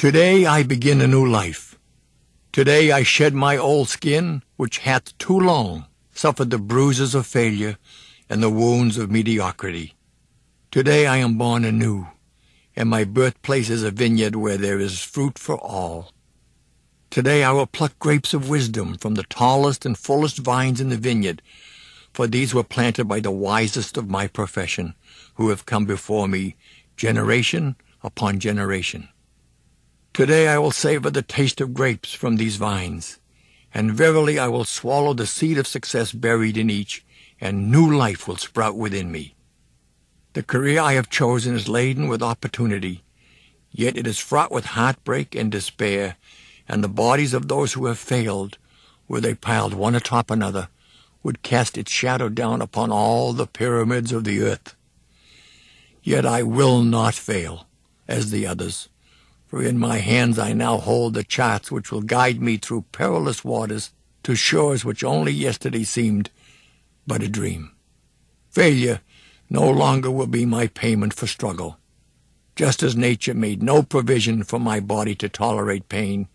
Today I begin a new life. Today I shed my old skin, which hath too long suffered the bruises of failure and the wounds of mediocrity. Today I am born anew, and my birthplace is a vineyard where there is fruit for all. Today I will pluck grapes of wisdom from the tallest and fullest vines in the vineyard, for these were planted by the wisest of my profession, who have come before me generation upon generation. Today I will savor the taste of grapes from these vines, and verily I will swallow the seed of success buried in each, and new life will sprout within me. The career I have chosen is laden with opportunity, yet it is fraught with heartbreak and despair, and the bodies of those who have failed, were they piled one atop another, would cast its shadow down upon all the pyramids of the earth. Yet I will not fail, as the others, for in my hands I now hold the charts which will guide me through perilous waters to shores which only yesterday seemed but a dream. Failure no longer will be my payment for struggle. Just as nature made no provision for my body to tolerate pain,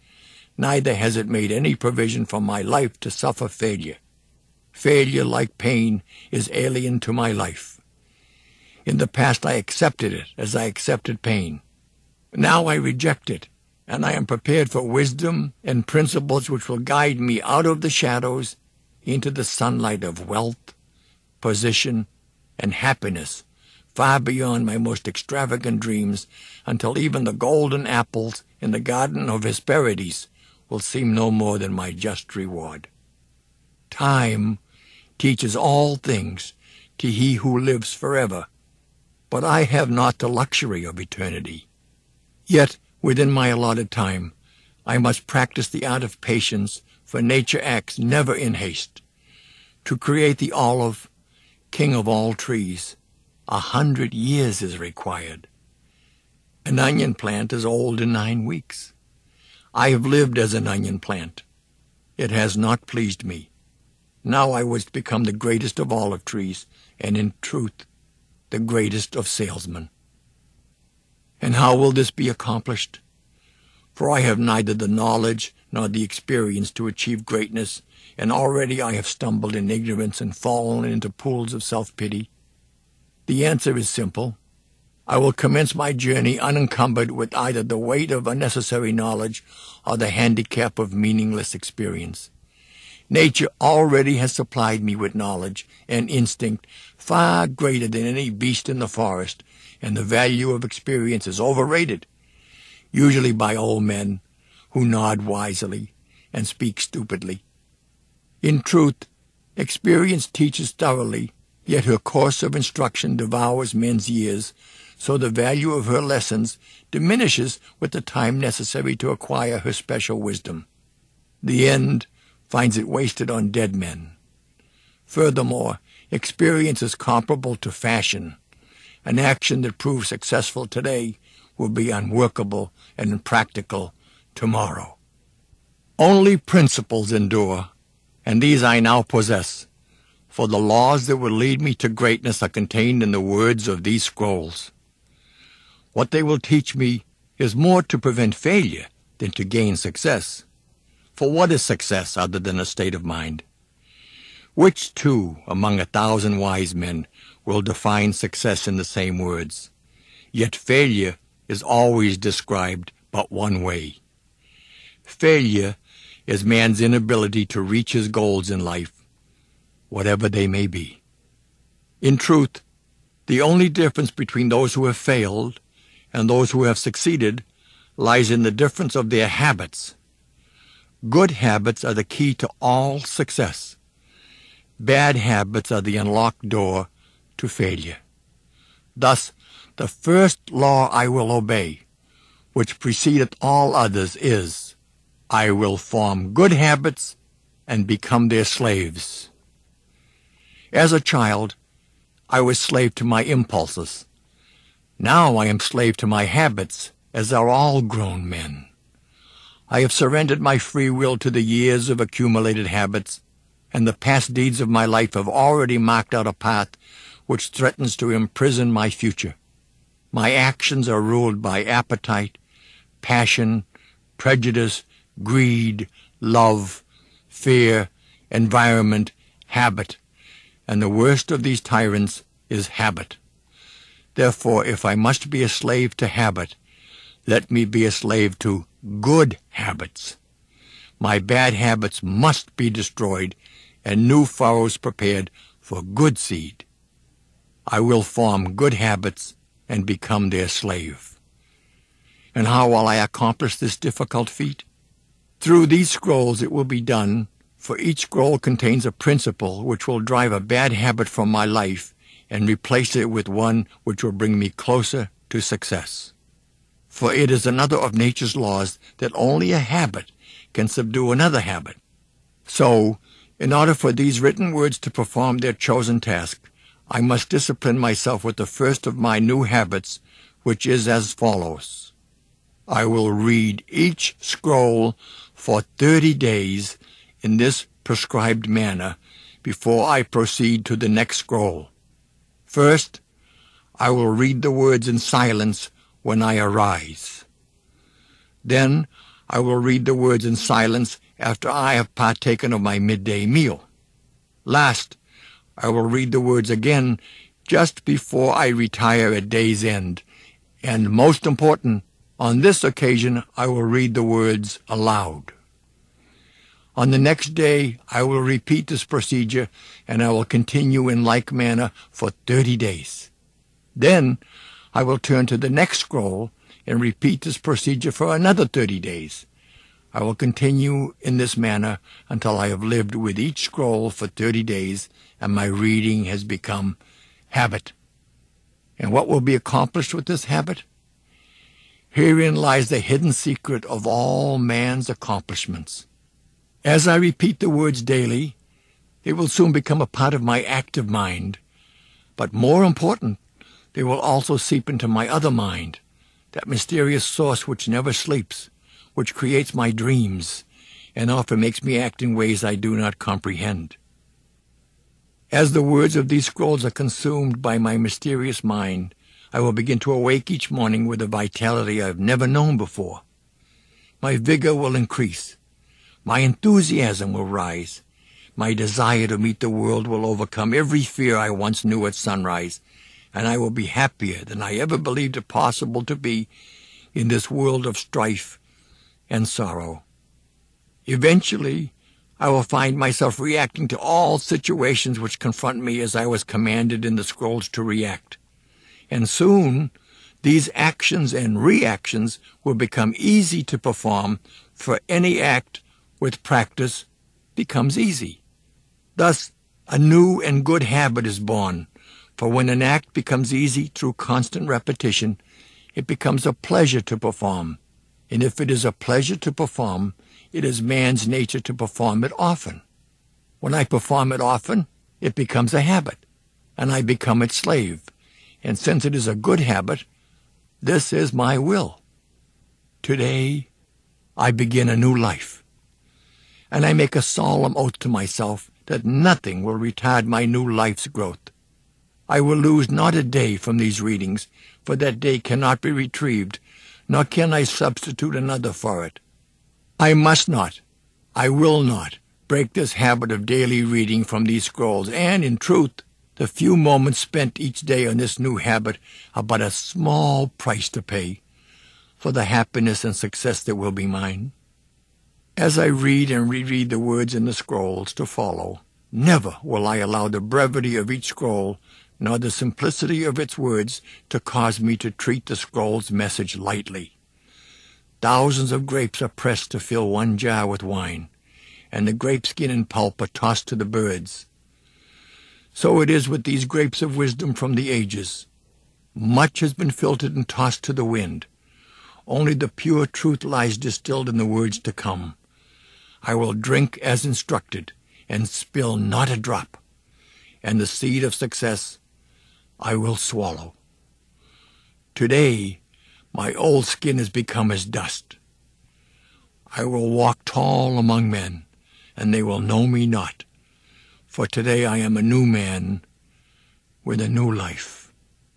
neither has it made any provision for my life to suffer failure. Failure, like pain, is alien to my life. In the past I accepted it as I accepted pain. Now I reject it, and I am prepared for wisdom and principles which will guide me out of the shadows into the sunlight of wealth, position, and happiness, far beyond my most extravagant dreams, until even the golden apples in the garden of Hesperides will seem no more than my just reward. Time teaches all things to he who lives forever, but I have not the luxury of eternity. Yet, within my allotted time, I must practice the art of patience, for nature acts never in haste. To create the olive, king of all trees, 100 years is required. An onion plant is old in 9 weeks. I have lived as an onion plant. It has not pleased me. Now I was to become the greatest of olive trees, and in truth, the greatest of salesmen. And how will this be accomplished? For I have neither the knowledge nor the experience to achieve greatness, and already I have stumbled in ignorance and fallen into pools of self-pity. The answer is simple. I will commence my journey unencumbered with either the weight of unnecessary knowledge or the handicap of meaningless experience. Nature already has supplied me with knowledge and instinct far greater than any beast in the forest, and the value of experience is overrated, usually by old men who nod wisely and speak stupidly. In truth, experience teaches thoroughly, yet her course of instruction devours men's years, so the value of her lessons diminishes with the time necessary to acquire her special wisdom. The end finds it wasted on dead men. Furthermore, experience is comparable to fashion. An action that proves successful today will be unworkable and impractical tomorrow. Only principles endure, and these I now possess, for the laws that will lead me to greatness are contained in the words of these scrolls. What they will teach me is more to prevent failure than to gain success. For what is success other than a state of mind? Which two among 1,000 wise men will define success in the same words? Yet failure is always described but one way. Failure is man's inability to reach his goals in life, whatever they may be. In truth, the only difference between those who have failed and those who have succeeded lies in the difference of their habits. Good habits are the key to all success. Bad habits are the unlocked door to failure. Thus, the first law I will obey, which precedeth all others, is, I will form good habits and become their slaves. As a child, I was slave to my impulses. Now I am slave to my habits, as are all grown men. I have surrendered my free will to the years of accumulated habits, and the past deeds of my life have already marked out a path which threatens to imprison my future. My actions are ruled by appetite, passion, prejudice, greed, love, fear, environment, habit, and the worst of these tyrants is habit. Therefore, if I must be a slave to habit, let me be a slave to good habits. My bad habits must be destroyed and new furrows prepared for good seed. I will form good habits and become their slave. And how will I accomplish this difficult feat? Through these scrolls it will be done, for each scroll contains a principle which will drive a bad habit from my life and replace it with one which will bring me closer to success. For it is another of nature's laws that only a habit can subdue another habit. So, in order for these written words to perform their chosen task, I must discipline myself with the first of my new habits, which is as follows. I will read each scroll for 30 days in this prescribed manner before I proceed to the next scroll. First, I will read the words in silence when I arise. Then, I will read the words in silence after I have partaken of my midday meal. Last, I will read the words again just before I retire at day's end. And most important, on this occasion, I will read the words aloud. On the next day, I will repeat this procedure, and I will continue in like manner for 30 days. Then, I will turn to the next scroll and repeat this procedure for another 30 days. I will continue in this manner until I have lived with each scroll for 30 days and my reading has become habit. And what will be accomplished with this habit? Herein lies the hidden secret of all man's accomplishments. As I repeat the words daily, they will soon become a part of my active mind. But more important, they will also seep into my other mind, that mysterious source which never sleeps, which creates my dreams, and often makes me act in ways I do not comprehend. As the words of these scrolls are consumed by my mysterious mind, I will begin to awake each morning with a vitality I have never known before. My vigor will increase. My enthusiasm will rise. My desire to meet the world will overcome every fear I once knew at sunrise, and I will be happier than I ever believed it possible to be in this world of strife and sorrow. Eventually, I will find myself reacting to all situations which confront me as I was commanded in the scrolls to react. And soon, these actions and reactions will become easy to perform, for any act with practice becomes easy. Thus, a new and good habit is born, for when an act becomes easy through constant repetition, it becomes a pleasure to perform. And if it is a pleasure to perform, it is man's nature to perform it often. When I perform it often, it becomes a habit, and I become its slave. And since it is a good habit, this is my will. Today, I begin a new life, and I make a solemn oath to myself that nothing will retard my new life's growth. I will lose not a day from these readings, for that day cannot be retrieved, nor can I substitute another for it. I must not, I will not, break this habit of daily reading from these scrolls, and, in truth, the few moments spent each day on this new habit are but a small price to pay for the happiness and success that will be mine. As I read and reread the words in the scrolls to follow, never will I allow the brevity of each scroll nor the simplicity of its words to cause me to treat the scroll's message lightly. Thousands of grapes are pressed to fill one jar with wine, and the grape skin and pulp are tossed to the birds. So it is with these grapes of wisdom from the ages. Much has been filtered and tossed to the wind. Only the pure truth lies distilled in the words to come. I will drink as instructed, and spill not a drop, and the seed of success I will swallow. Today, my old skin has become as dust. I will walk tall among men, and they will know me not, for today I am a new man with a new life.